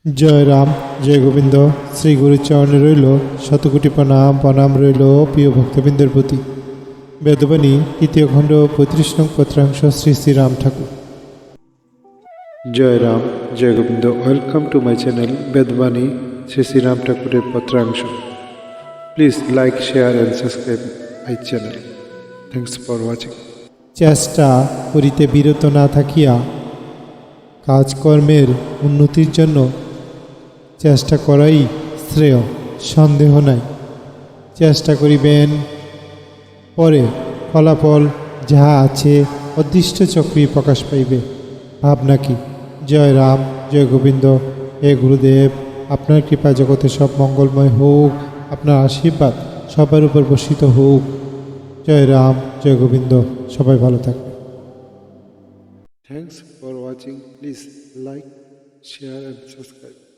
জয় রাম, জয় গোবিন্দ। শ্রী গুরুর চরণে রইল শতকোটি প্রণাম। প্রণাম রইল প্রিয় ভক্তবৃন্দের প্রতি। বেদবাণী তৃতীয় খণ্ড 35 নং পত্রাংশ, শ্রী শ্রী রাম ঠাকুর। জয় রাম, জয় Gobinda. Welcome to my channel Bedbani Shri Shri Ram ঠাকুরের পত্রাংশ। Please like, share and subscribe my channel. Thanks for watching. চেষ্টা করিতে বিরত না থাকিয়া কাজকর্মের উন্নতির জন্য চেষ্টা করাই শ্রেয়, সন্দেহ নাই। চেষ্টা করিবেন, পরে ফলাফল যাহা আছে অদৃষ্ট চক্রই প্রকাশ পাইবে। ভাবনা কি? জয় রাম, জয় গোবিন্দ। হে গুরুদেব, আপনার কৃপা জগতে সব মঙ্গলময় হোক, আপনার আশীর্বাদ সবার উপর বর্ষিত হোক। জয় রাম, জয় গোবিন্দ। সবাই ভালো থাকবে। Thanks for watching. Please like, share and subscribe.